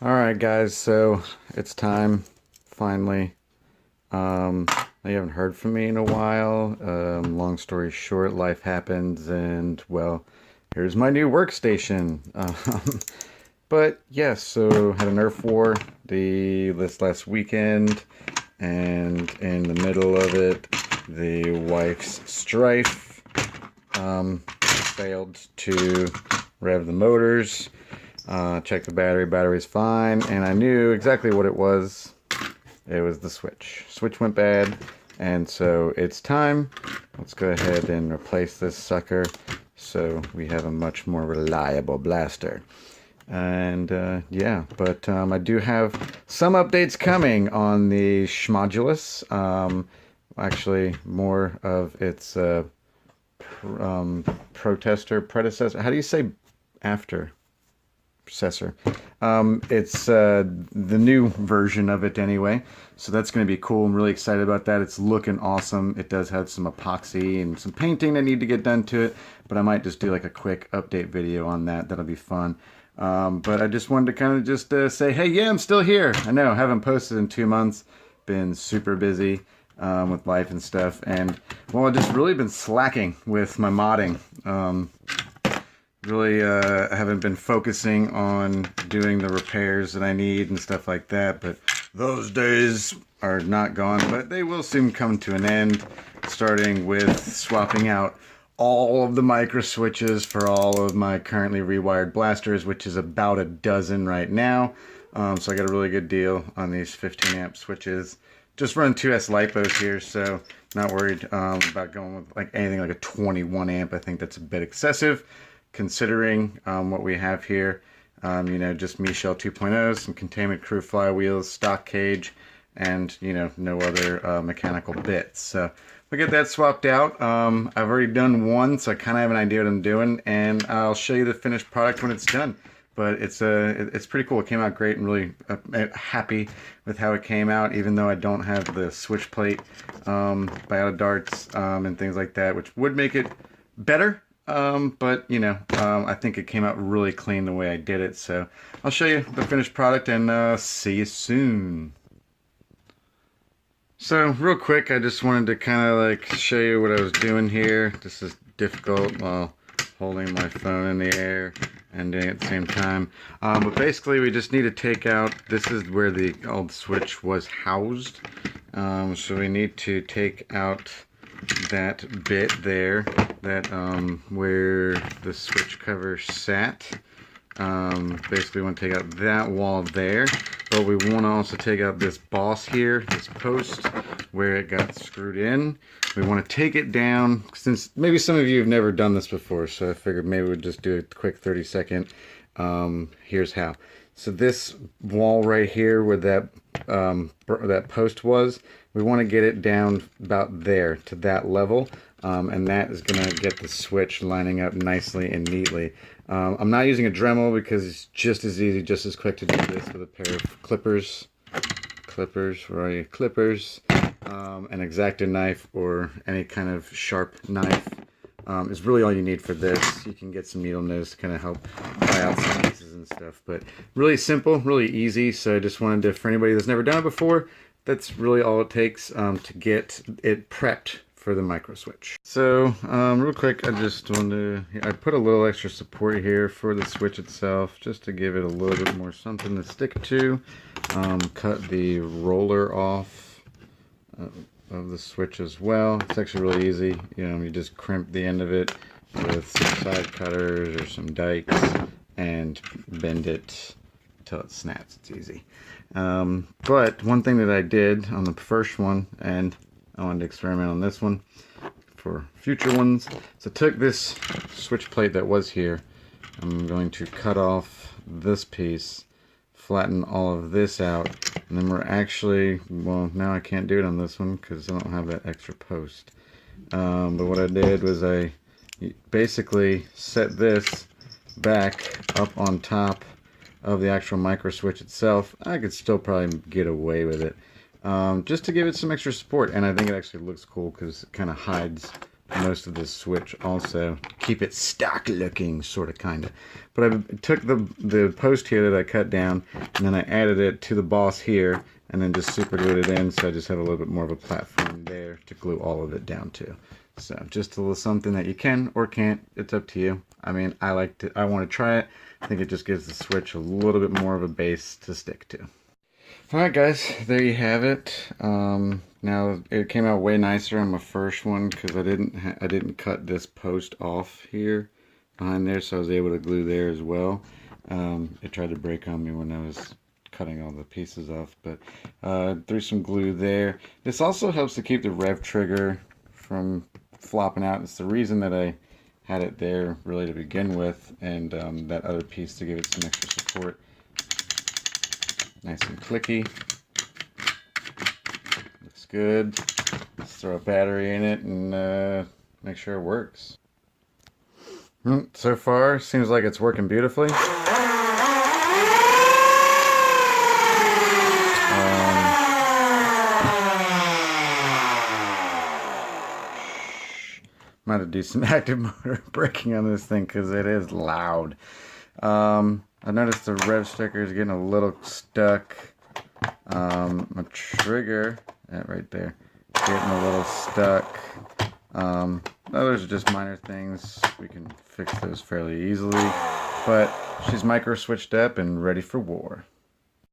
Alright guys, so it's time, finally. You haven't heard from me in a while. Long story short, life happens and, well, here's my new workstation. But yes, so had a Nerf war this last weekend, and in the middle of it, the wife's strife failed to rev the motors. Checked the battery's fine, and I knew exactly what it was. It was the switch. Switch went bad, and so it's time. Let's go ahead and replace this sucker so we have a much more reliable blaster. And yeah, but I do have some updates coming on the schmodulus. Actually, more of its predecessor. How do you say after? Processor. It's the new version of it anyway, so that's going to be cool. I'm really excited about that. It's looking awesome. It does have some epoxy and some painting that need to get done to it, but I might just do like a quick update video on that. That'll be fun. But I just wanted to kind of just say, hey, yeah, I'm still here. I know, I haven't posted in 2 months. Been super busy with life and stuff, and well, I've just really been slacking with my modding. Really I haven't been focusing on doing the repairs that I need and stuff like that, but those days are not gone, but they will soon come to an end, starting with swapping out all of the micro switches for all of my currently rewired blasters, which is about a dozen right now. So I got a really good deal on these 15 amp switches. Just run 2S LiPos here, so not worried about going with like anything like a 21 amp. I think that's a bit excessive, considering what we have here. You know, just Michel 2.0, some containment crew flywheels, stock cage, and, you know, no other mechanical bits. So we'll get that swapped out. I've already done one, so I kind of have an idea what I'm doing, and I'll show you the finished product when it's done. But it's pretty cool. It came out great, and really happy with how it came out, even though I don't have the switch plate by out of darts and things like that, which would make it better. But you know, I think it came out really clean the way I did it, so I'll show you the finished product and see you soon. So real quick, I just wanted to kind of like show you what I was doing here. This is difficult while holding my phone in the air and doing it at the same time. But basically we just need to take out, this is where the old switch was housed. So we need to take out that bit there, that where the switch cover sat. Basically we want to take out that wall there, but we want to also take out this boss here, this post where it got screwed in. We want to take it down, since maybe some of you have never done this before, so I figured maybe we'd just do a quick 30-second here's how. So this wall right here where that post was, we want to get it down about there to that level, and that is going to get the switch lining up nicely and neatly. I'm not using a Dremel because it's just as easy, just as quick to do this with a pair of clippers. Where are you? Clippers. An X-Acto knife or any kind of sharp knife is really all you need for this. You can get some needle nose to kind of help pry out some pieces and stuff, but really simple, really easy. So I just wanted to, for anybody that's never done it before, that's really all it takes to get it prepped for the micro switch. So real quick, I just wanted to, I put a little extra support here for the switch itself, just to give it a little bit more something to stick to. Cut the roller off of the switch as well. It's actually really easy. You know, you just crimp the end of it with some side cutters or some dikes and bend it until it snaps. It's easy. But one thing that I did on the first one, and I wanted to experiment on this one for future ones, so I took this switch plate that was here. I'm going to cut off this piece, flatten all of this out, and then we're actually, well, now I can't do it on this one because I don't have that extra post. But what I did was I basically set this back up on top of the actual micro switch itself. I could still probably get away with it, just to give it some extra support, and I think it actually looks cool because it kind of hides most of this switch also. Keep it stock looking, sort of, kind of. But I took the post here that I cut down, and then I added it to the boss here, and then just super glued it in, so I just have a little bit more of a platform there to glue all of it down to. So just a little something that you can or can't, it's up to you. I mean, I want to try it. I think it just gives the switch a little bit more of a base to stick to. Alright guys, there you have it. Now it came out way nicer on my first one because I didn't cut this post off here behind there, so I was able to glue there as well. It tried to break on me when I was cutting all the pieces off, but threw some glue there. This also helps to keep the rev trigger from flopping out. It's the reason that I had it there really to begin with, and that other piece to give it some extra support. Nice and clicky. Looks good. Let's throw a battery in it and make sure it works. So far, seems like it's working beautifully. Might have to do some active motor braking on this thing because it is loud. I noticed the rev sticker is getting a little stuck. My trigger, right there, getting a little stuck. Those are just minor things. We can fix those fairly easily. But she's micro switched up and ready for war.